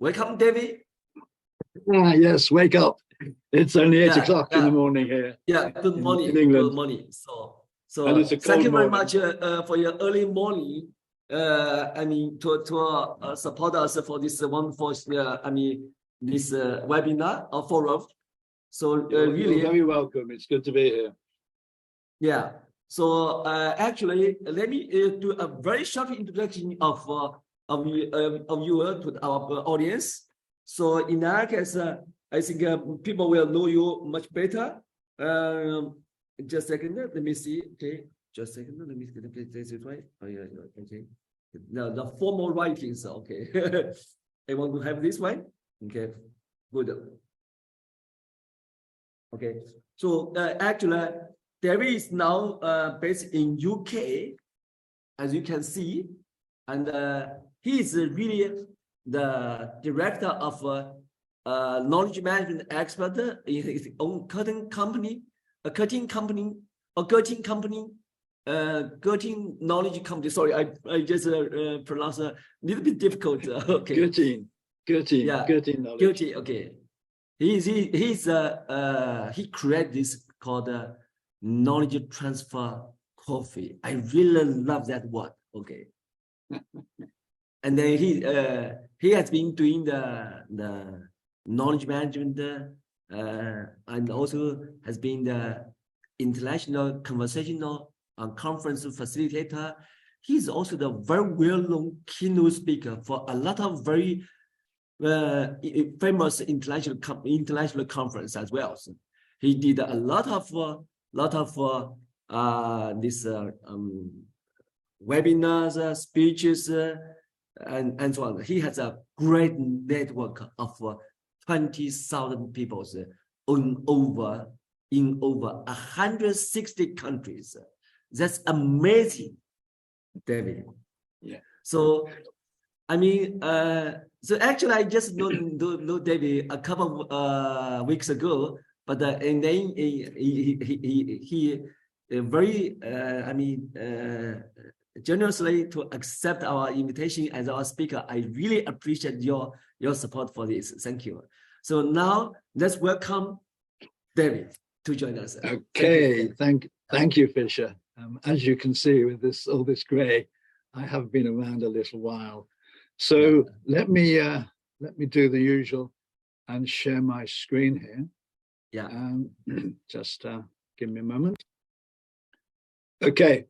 Welcome, David. Yes, wake up. It's only 8 o'clock in the morning here. Yeah, good morning. In England. Good morning. So thank you very much for your early morning. To support us for this wonderful, this webinar or forum. So really, you're very welcome. It's good to be here. Yeah. So actually, let me do a very short introduction of you to our audience. So in that case, I think people will know you much better. Just a second, let me see. Okay, just a second, let me get this right. Oh yeah, okay. Now the formal writings. Okay, I want to have this one. Okay, good. Okay, so actually, David is now based in UK, as you can see, and he is really the director of knowledge management expert in his own Gurteen company, Gurteen Knowledge Company. Sorry, I just pronounce a little bit difficult. Okay. Gurteen. Yeah. Gurteen Knowledge. Gurteen. Okay. He created this called knowledge transfer coffee. I really love that word. Okay. And then he has been doing the knowledge management and also has been the international conversational conference facilitator. He's also the very well-known keynote speaker for a lot of very famous international conference as well. So he did a lot of this webinars, speeches, and so on. He has a great network of 20,000 people in over 160 countries. That's amazing, David. Yeah. So, so actually, I just know David a couple of weeks ago, but and then he very generously to accept our invitation as our speaker. I really appreciate your support for this. Thank you. So now let's welcome David to join us. Okay, thank you, Fisher. As you can see with all this grey, I have been around a little while. So let me do the usual and share my screen here. Yeah. Just give me a moment. Okay,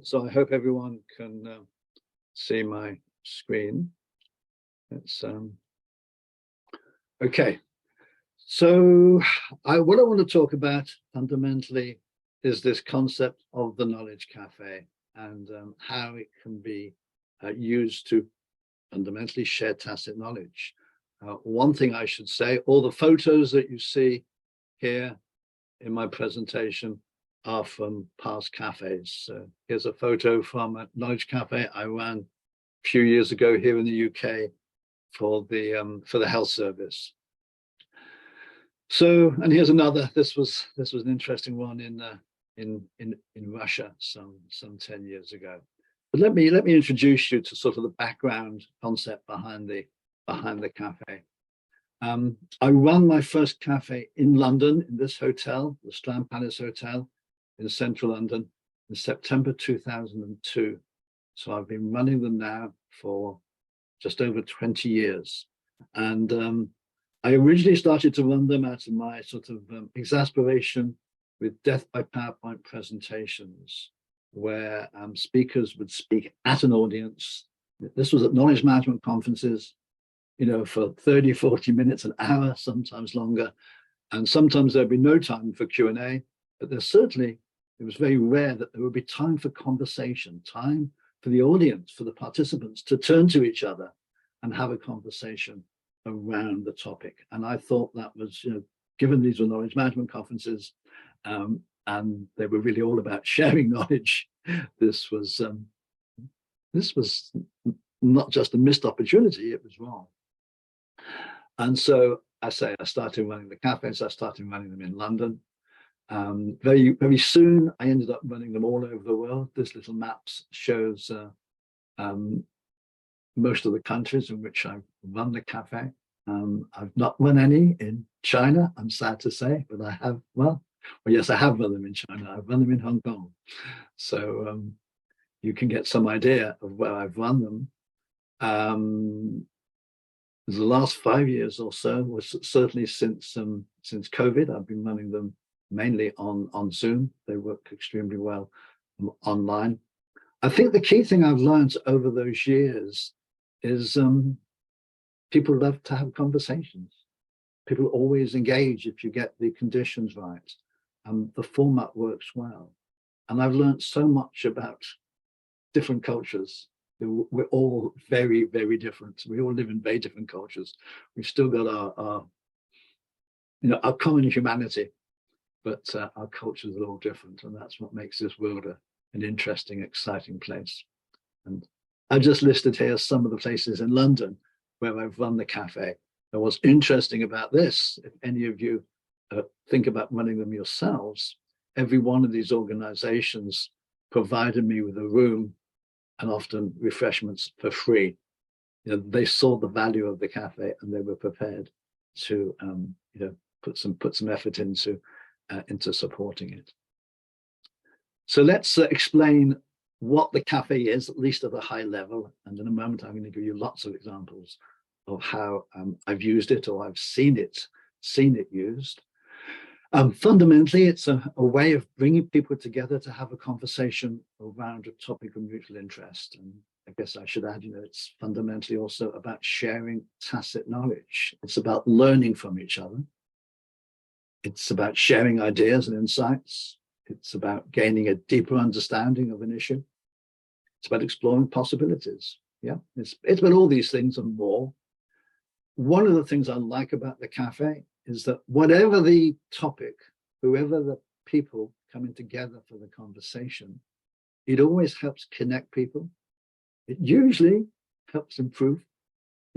so I hope everyone can see my screen. It's okay. So what I want to talk about fundamentally is this concept of the Knowledge Cafe and how it can be used to fundamentally share tacit knowledge. One thing I should say, all the photos that you see here in my presentation are from past cafes. So here's a photo from a Knowledge Cafe I ran a few years ago here in the UK for the health service. So, and here's another. This was an interesting one in Russia some 10 years ago. But let me introduce you to sort of the background concept behind the cafe. I ran my first cafe in London in this hotel, the Strand Palace Hotel in central London, in September 2002. So I've been running them now for just over 20 years. And I originally started to run them out of my sort of exasperation with death by PowerPoint presentations, where speakers would speak at an audience. This was at knowledge management conferences, for 30, 40 minutes, an hour, sometimes longer. And sometimes there'd be no time for Q&A, but it was very rare that there would be time for conversation, time for the audience, for the participants to turn to each other and have a conversation around the topic. And I thought that was, given these were knowledge management conferences, and they were really all about sharing knowledge, this was not just a missed opportunity, it was wrong. And so I started running the cafes. I started running them in London. Very, very soon, I ended up running them all over the world. This little map shows most of the countries in which I've run the cafe. I've not run any in China, I'm sad to say, but I have, well, yes, I have run them in China. I've run them in Hong Kong. So you can get some idea of where I've run them. The last 5 years or so, was certainly since COVID, I've been running them mainly on Zoom. They work extremely well online. I think the key thing I've learned over those years is people love to have conversations. People always engage if you get the conditions right. The format works well. And I've learned so much about different cultures. We're all very, very different. We all live in very different cultures. We've still got our common humanity, but our cultures are all different. And that's what makes this world an interesting, exciting place. And I've just listed here some of the places in London where I've run the cafe. And what's interesting about this, if any of you think about running them yourselves, every one of these organizations provided me with a room and often refreshments for free. They saw the value of the cafe and they were prepared to put some effort into supporting it. So let's explain what the cafe is, at least at a high level. And in a moment, I'm going to give you lots of examples of how I've used it or I've seen it used. Fundamentally, it's a way of bringing people together to have a conversation around a topic of mutual interest. And I guess I should add, it's fundamentally also about sharing tacit knowledge. It's about learning from each other. It's about sharing ideas and insights. It's about gaining a deeper understanding of an issue. It's about exploring possibilities. Yeah, it's about all these things and more. One of the things I like about the cafe is that whatever the topic, whoever the people coming together for the conversation, it always helps connect people. It usually helps improve,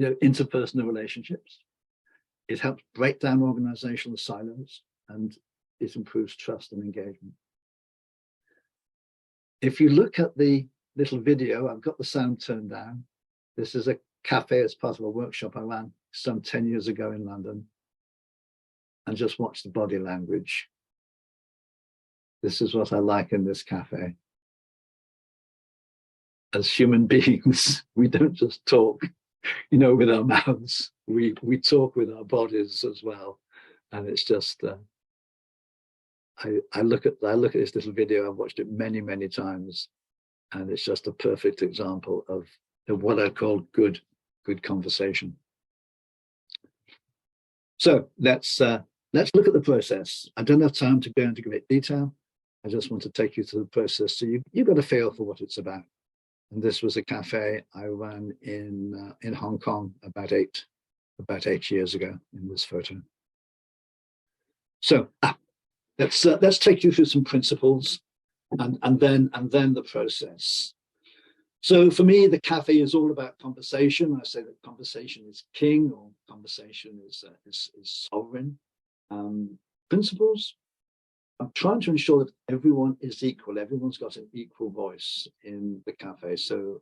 interpersonal relationships. It helps break down organizational silos, and it improves trust and engagement. If you look at the little video, I've got the sound turned down. This is a cafe as part of a workshop I ran some 10 years ago in London. And just watch the body language. This is what I like in this cafe. As human beings, we don't just talk, with our mouths. We talk with our bodies as well. And it's just, I look at this little video. I've watched it many, many times, and it's just a perfect example of what I call good conversation. So let's look at the process. I don't have time to go into great detail. I just want to take you through the process so you've got a feel for what it's about. And this was a cafe I ran in Hong Kong about eight years ago in this photo. So let's take you through some principles and then the process. So for me, the cafe is all about conversation. I say that conversation is king, or conversation is sovereign. Principles, I'm trying to ensure that everyone is equal. Everyone's got an equal voice in the cafe. So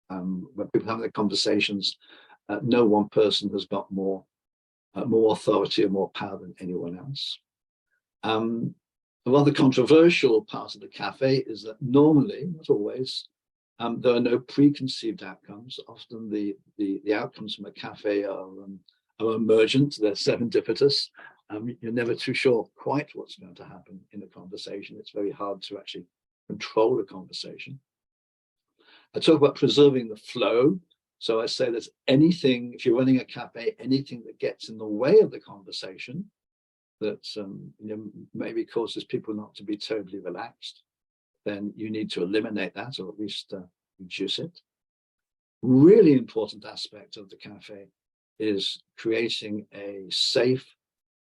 when people have their conversations, no one person has got more authority or more power than anyone else. A rather controversial part of the cafe is that normally, not always, there are no preconceived outcomes. Often the outcomes from a cafe are emergent, they're serendipitous. You're never too sure quite what's going to happen in a conversation. It's very hard to actually control a conversation. I talk about preserving the flow. So I say there's anything, if you're running a cafe, anything that gets in the way of the conversation that maybe causes people not to be totally relaxed, then you need to eliminate that, or at least reduce it. Really important aspect of the cafe is creating a safe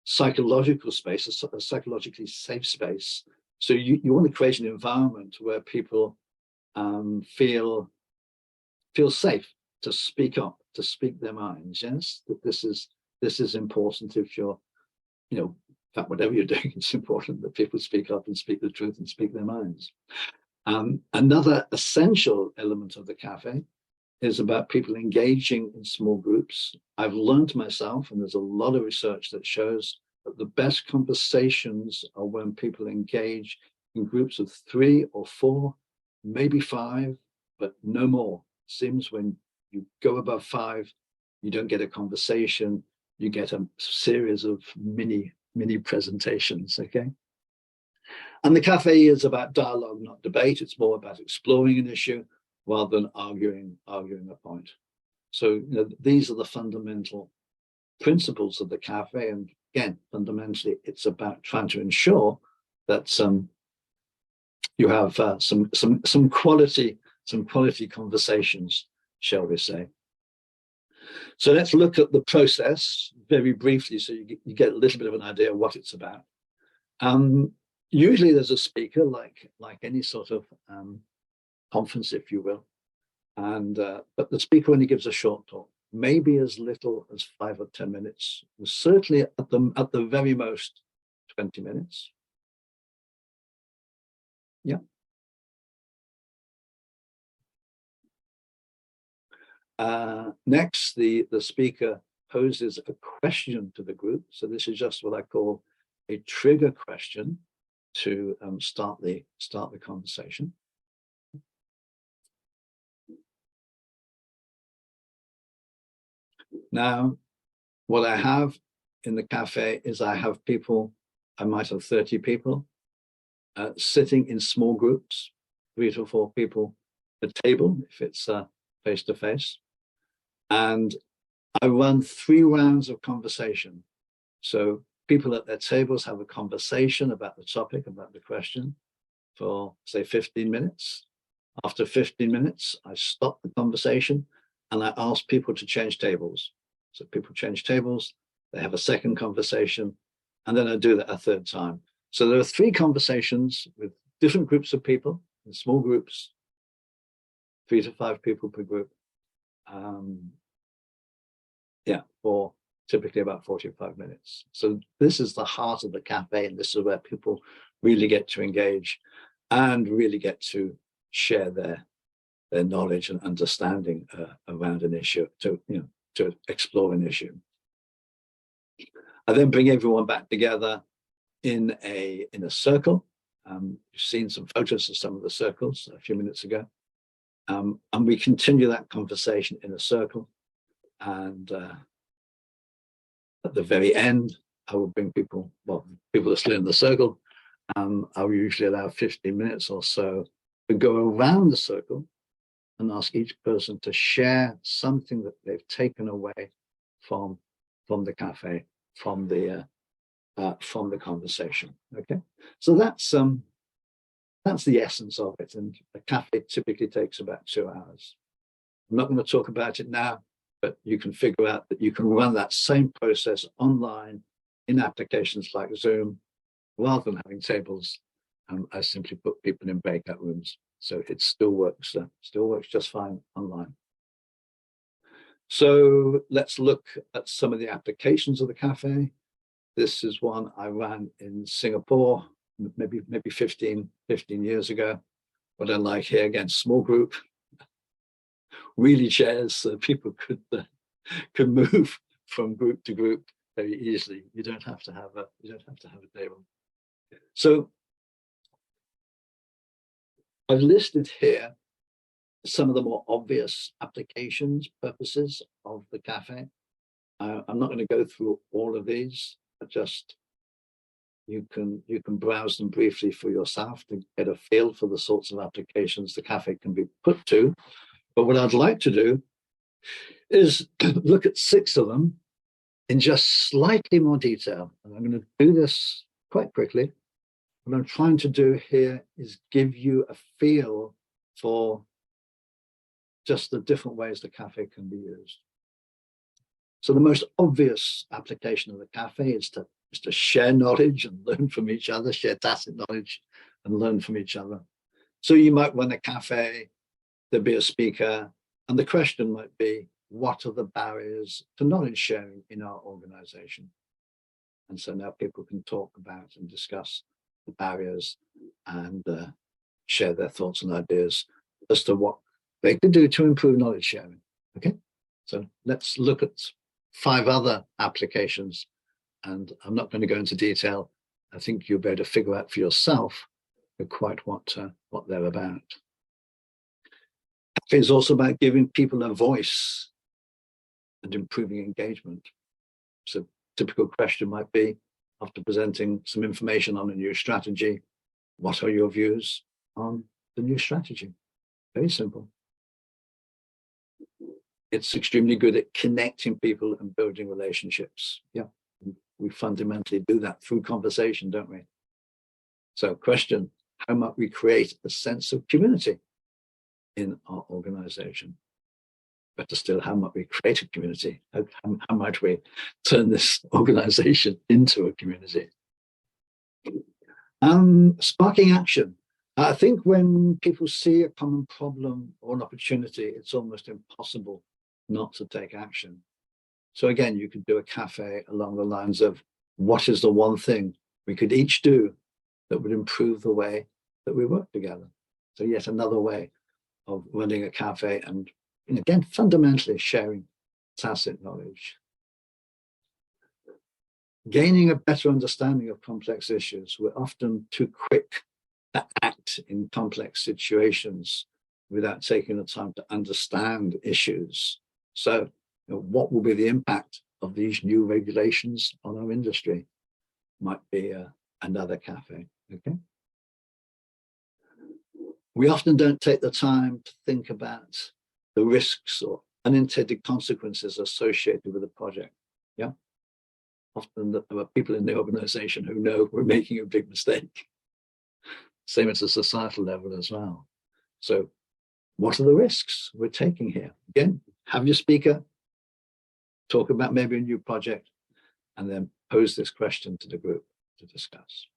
psychological space, a psychologically safe space. So you want to create an environment where people feel safe to speak up, to speak their minds. Yes, that this is important. If you're, in fact, whatever you're doing, it's important that people speak up and speak the truth and speak their minds. Another essential element of the cafe is about people engaging in small groups. I've learned myself, and there's a lot of research that shows that the best conversations are when people engage in groups of 3 or 4, maybe 5, but no more. It seems when you go above 5, you don't get a conversation, you get a series of mini presentations, okay? And the cafe is about dialogue, not debate. It's more about exploring an issue rather than arguing a point. So, these are the fundamental principles of the cafe. And again, fundamentally, it's about trying to ensure that you have some quality conversations, shall we say. So let's look at the process very briefly, so you get a little bit of an idea of what it's about. Usually there's a speaker, like any sort of conference, if you will, and but the speaker only gives a short talk, maybe as little as 5 or 10 minutes, certainly at the very most 20 minutes. Yeah. Next, the speaker poses a question to the group. So this is just what I call a trigger question to start the conversation. Now, what I have in the cafe is I have people, I might have 30 people sitting in small groups, 3 to 4 people a table, if it's face-to-face. And I run 3 rounds of conversation. So people at their tables have a conversation about the topic, about the question, for, say, 15 minutes. After 15 minutes, I stop the conversation and I ask people to change tables. So people change tables, they have a second conversation, and then I do that a 3rd time. So there are 3 conversations with different groups of people in small groups, 3 to 5 people per group. For typically about 45 minutes. So this is the heart of the cafe, and this is where people really get to engage and really get to share their knowledge and understanding around an issue, to explore an issue. I then bring everyone back together in a circle. You've seen some photos of some of the circles a few minutes ago. And we continue that conversation in a circle. And at the very end, I will bring people are still in the circle. I will usually allow 15 minutes or so to go around the circle and ask each person to share something that they've taken away from the cafe, from the conversation. Okay, so that's the essence of it. And a cafe typically takes about 2 hours. I'm not going to talk about it now, but you can figure out that you can run that same process online in applications like Zoom, rather than having tables. I simply put people in breakout rooms, so it still works just fine online. So let's look at some of the applications of the cafe. This is one I ran in Singapore, maybe 15 years ago. What I like here, again, small group, wheelie chairs, so people could move from group to group very easily. You don't have to have a table. So I've listed here some of the more obvious applications, purposes of the cafe. I'm not going to go through all of these, but just you can browse them briefly for yourself to get a feel for the sorts of applications the cafe can be put to. But what I'd like to do is look at 6 of them in just slightly more detail. And I'm going to do this quite quickly. What I'm trying to do here is give you a feel for just the different ways the cafe can be used. So the most obvious application of the cafe is to share knowledge and learn from each other, share tacit knowledge and learn from each other. So you might run a cafe, there'd be a speaker, and the question might be, what are the barriers to knowledge sharing in our organization? And so now people can talk about and discuss the barriers and share their thoughts and ideas as to what they could do to improve knowledge sharing. Okay, so let's look at 5 other applications, and I'm not going to go into detail. I think you'll be able to figure out for yourself quite what they're about. It's also about giving people a voice and improving engagement. So typical question might be, after presenting some information on a new strategy, what are your views on the new strategy? Very simple. It's extremely good at connecting people and building relationships. Yeah, we fundamentally do that through conversation, don't we? So question, how might we create a sense of community in our organization? Better still, how might we create a community? How might we turn this organization into a community? Sparking action. I think when people see a common problem or an opportunity, it's almost impossible not to take action. So again, you could do a cafe along the lines of, what is the one thing we could each do that would improve the way that we work together? So yet another way of running a cafe, and again, fundamentally sharing tacit knowledge. Gaining a better understanding of complex issues. We're often too quick to act in complex situations without taking the time to understand issues. So, what will be the impact of these new regulations on our industry? Might be another cafe, okay? We often don't take the time to think about the risks or unintended consequences associated with a project, yeah? Often there are people in the organization who know we're making a big mistake. Same at a societal level as well. So what are the risks we're taking here? Again, have your speaker talk about maybe a new project, and then pose this question to the group to discuss.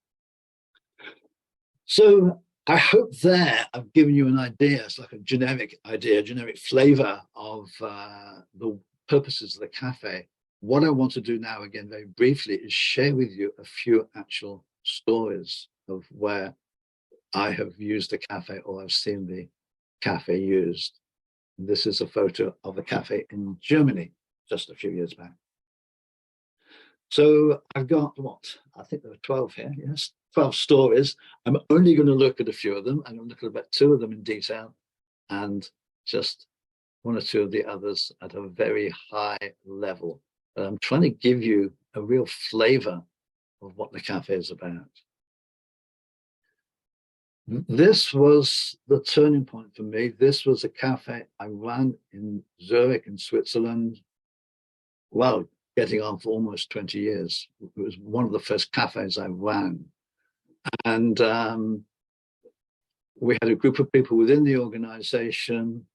So I hope there I've given you an idea. It's like a generic idea, generic flavor of the purposes of the cafe. What I want to do now, again, very briefly, is share with you a few actual stories of where I have used the cafe or I've seen the cafe used. This is a photo of a cafe in Germany just a few years back. So I've got, what, I think there are 12 here, yes, 12 stories. I'm only going to look at a few of them. I'm going to look at about 2 of them in detail and just 1 or 2 of the others at a very high level. But I'm trying to give you a real flavor of what the cafe is about. This was the turning point for me. This was a cafe I ran in Zurich in Switzerland. Well, getting on for almost 20 years. It was one of the first cafes I ran. And we had a group of people within the organization.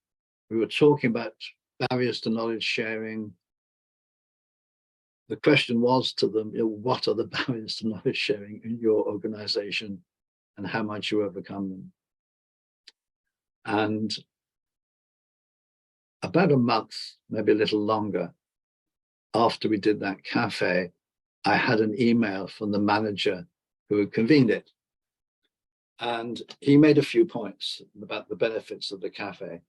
We were talking about barriers to knowledge sharing. The question was to them, what are the barriers to knowledge sharing in your organization, and how might you overcome them? And about a month, maybe a little longer, after we did that cafe, I had an email from the manager who had convened it. And he made a few points about the benefits of the cafe.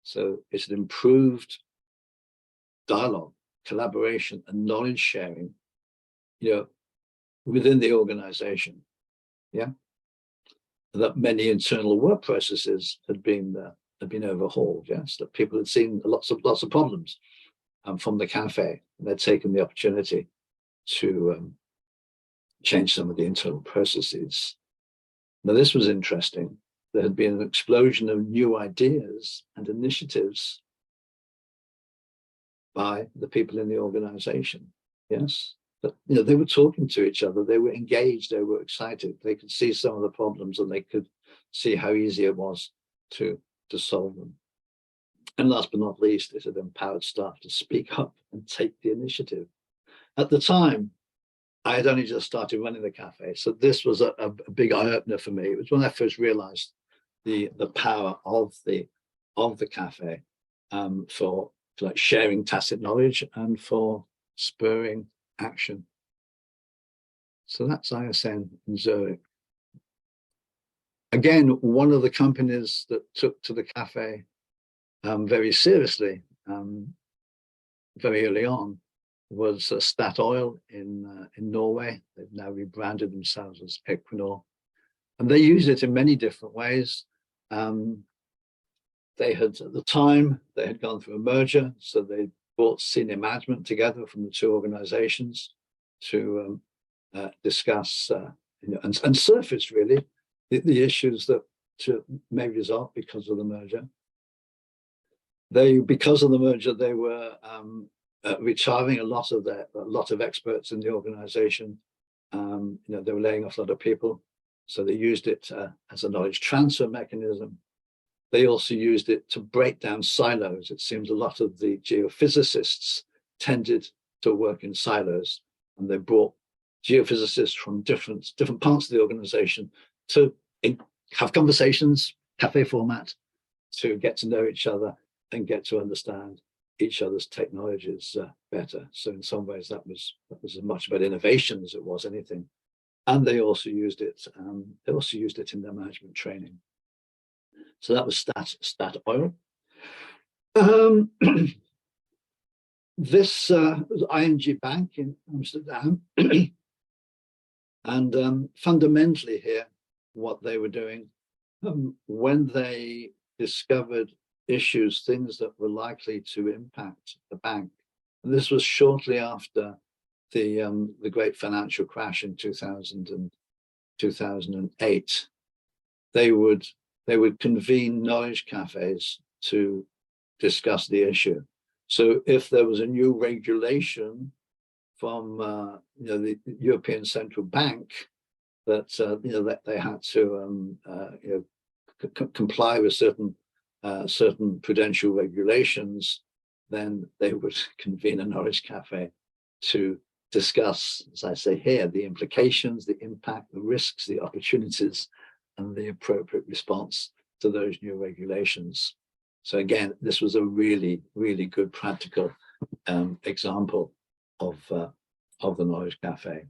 So it's an improved dialogue, collaboration, and knowledge sharing, within the organization. Yeah. That many internal work processes had been overhauled. Yes, that people had seen lots of problems from the cafe, and they'd taken the opportunity to change some of the internal processes. Now, this was interesting. There had been an explosion of new ideas and initiatives by the people in the organization. Yes, but they were talking to each other. They were engaged. They were excited. They could see some of the problems, and they could see how easy it was to solve them. And last but not least, it had empowered staff to speak up and take the initiative. At the time, I had only just started running the cafe, so this was a big eye-opener for me. It was when I first realized the power of the cafe for like sharing tacit knowledge and for spurring action. So that's ISN in Zurich. Again, one of the companies that took to the cafe very seriously very early on was Statoil in Norway. They've now rebranded themselves as Equinor, and they use it in many different ways. They had, at the time, they had gone through a merger, so they brought senior management together from the two organizations to discuss and surface really the issues that may result because of the merger. Because of the merger, they were retiring a lot of experts in the organization. They were laying off a lot of people, so they used it as a knowledge transfer mechanism. They also used it to break down silos. It seems a lot of the geophysicists tended to work in silos, and they brought geophysicists from different parts of the organization to have conversations, cafe format, to get to know each other and get to understand each other's technologies better. So in some ways, that was as much about innovation as it was anything. And they also used it. They also used it in their management training. So that was Statoil. This was ING Bank in Amsterdam. And fundamentally here, what they were doing, when they discovered issues, things that were likely to impact the bank, and this was shortly after the great financial crash in 2008, they would convene knowledge cafes to discuss the issue. So if there was a new regulation from the European Central Bank that that they had to comply with certain prudential regulations, then they would convene a knowledge cafe to discuss, as I say here, the implications, the impact, the risks, the opportunities, and the appropriate response to those new regulations. So again, this was a really, really good practical example of the Knowledge Cafe.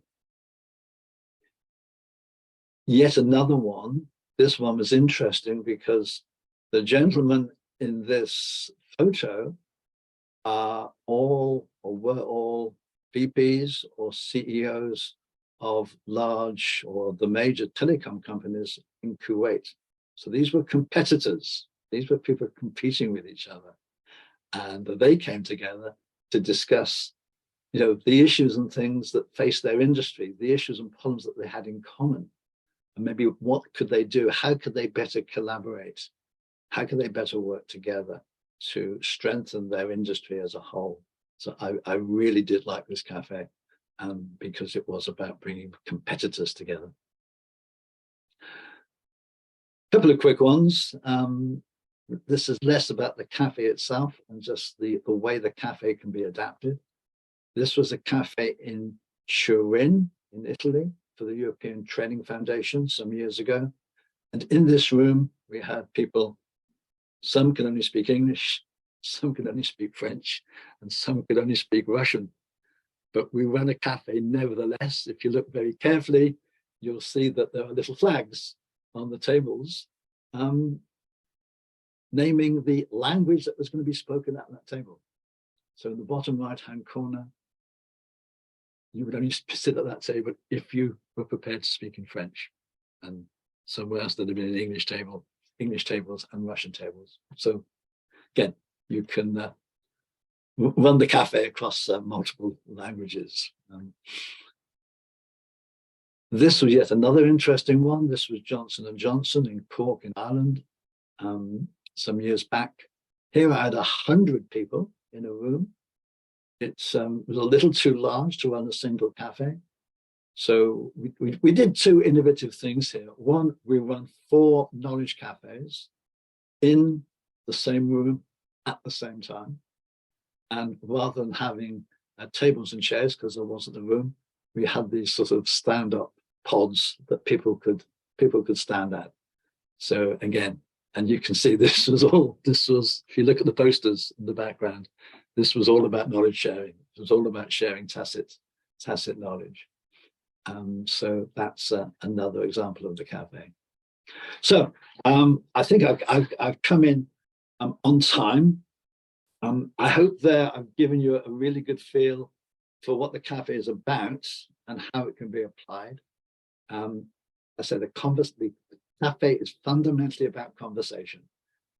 Yet another one. This one was interesting because the gentlemen in this photo are all, or were all, VPs or CEOs of large or the major telecom companies in Kuwait. So these were competitors. These were people competing with each other. And they came together to discuss, the issues and things that faced their industry, the issues and problems that they had in common. And maybe what could they do? How could they better collaborate? How could they better work together to strengthen their industry as a whole? So I really did like this cafe because it was about bringing competitors together. A couple of quick ones. This is less about the cafe itself and just the way the cafe can be adapted. This was a cafe in Turin, in Italy, for the European Training Foundation some years ago. And in this room, we had people, some could only speak English, some could only speak French, and some could only speak Russian. But we run a cafe nevertheless. If you look very carefully, you'll see that there are little flags on the tables naming the language that was going to be spoken at that table. So in the bottom right-hand corner, you would only sit at that table if you were prepared to speak in French. And somewhere else there'd have been an English tables and Russian tables. So again, you can run the cafe across multiple languages. This was yet another interesting one. This was Johnson & Johnson in Cork in Ireland some years back. Here I had 100 people in a room. It was a little too large to run a single cafe. So we did two innovative things here. One, we run 4 knowledge cafes in the same room at the same time. And rather than having tables and chairs, because there wasn't a room, we had these sort of stand-up pods that people could stand at. So again, and you can see this was, if you look at the posters in the background, this was all about knowledge sharing. It was all about sharing tacit knowledge. So that's another example of the cafe. So I think I've come in on time. I hope that I've given you a really good feel for what the cafe is about and how it can be applied. I said the cafe is fundamentally about conversation.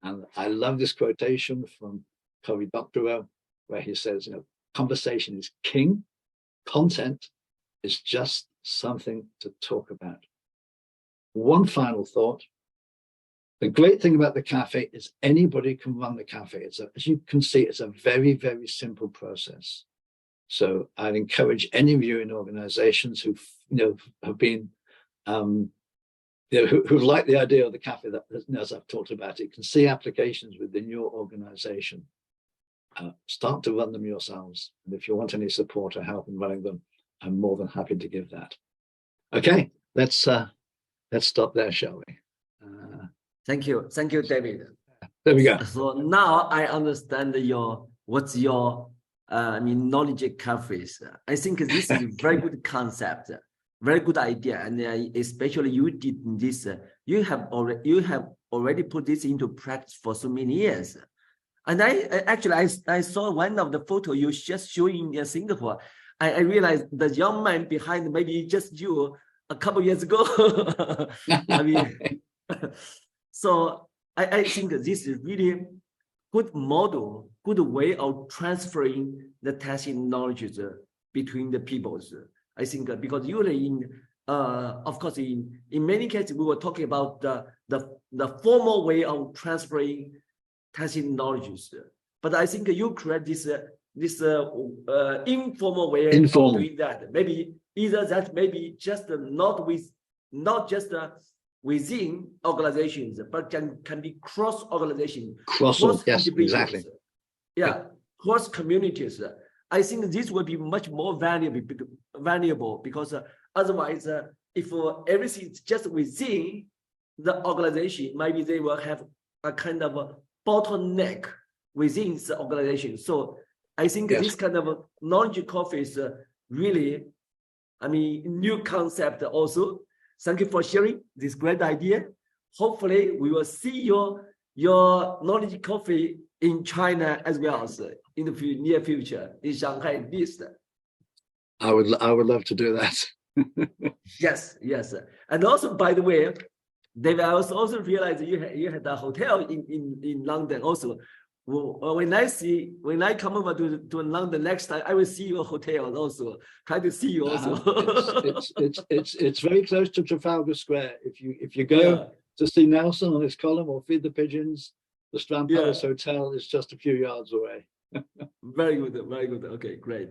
And I love this quotation from Cory Doctorow, where he says, conversation is king, content is just something to talk about. One final thought. The great thing about the cafe is anybody can run the cafe. As you can see, it's a very, very simple process. So I'd encourage any of you in organizations who have been who like the idea of the cafe, that, as I've talked about, it can see applications within your organization. Start to run them yourselves. And if you want any support or help in running them, I'm more than happy to give that. Okay, let's stop there, shall we? Thank you, David. There we go. So now I understand what's your knowledge cafes. I think this is a very good concept, very good idea, and especially you did this. You have already put this into practice for so many years. And I saw one of the photos you just showing in Singapore. I realized the young man behind maybe just you a couple of years ago. I mean, so I think this is really good model, good way of transferring the tacit knowledge between the peoples. I think because usually of course, in many cases we were talking about the formal way of transferring tacit knowledge, but I think you create this informal way of doing that. Maybe either that maybe just not just within organizations, but can be cross organization, cross yes, exactly. Yeah, cross communities. I think this will be much more valuable because otherwise, if everything is just within the organization, maybe they will have a kind of a bottleneck within the organization. So I think this kind of knowledge coffee is really, new concept also. Thank you for sharing this great idea. Hopefully, we will see your knowledge coffee in China as well as in the near future, in Shanghai at least. I would love to do that. Yes. And also, by the way, David, I also realized you had a hotel in London also. Well, when I come over to London next time, I will see your hotel also. Try to see you also. It's very close to Trafalgar Square. If you go to see Nelson on his column or feed the pigeons, the Strand Palace Hotel is just a few yards away. Very good. Okay, great.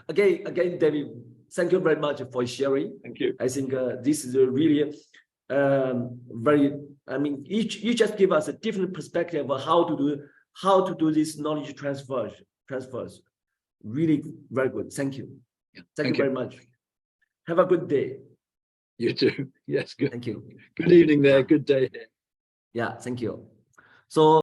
Okay. Again, David, thank you very much for sharing. Thank you. I think this is a really very. You just give us a different perspective of how to do this knowledge transfers. Really very good. Thank you. Thank you very much. Have a good day. You too. Yes, good. Thank you. Good evening there. Good day here. Yeah, thank you. So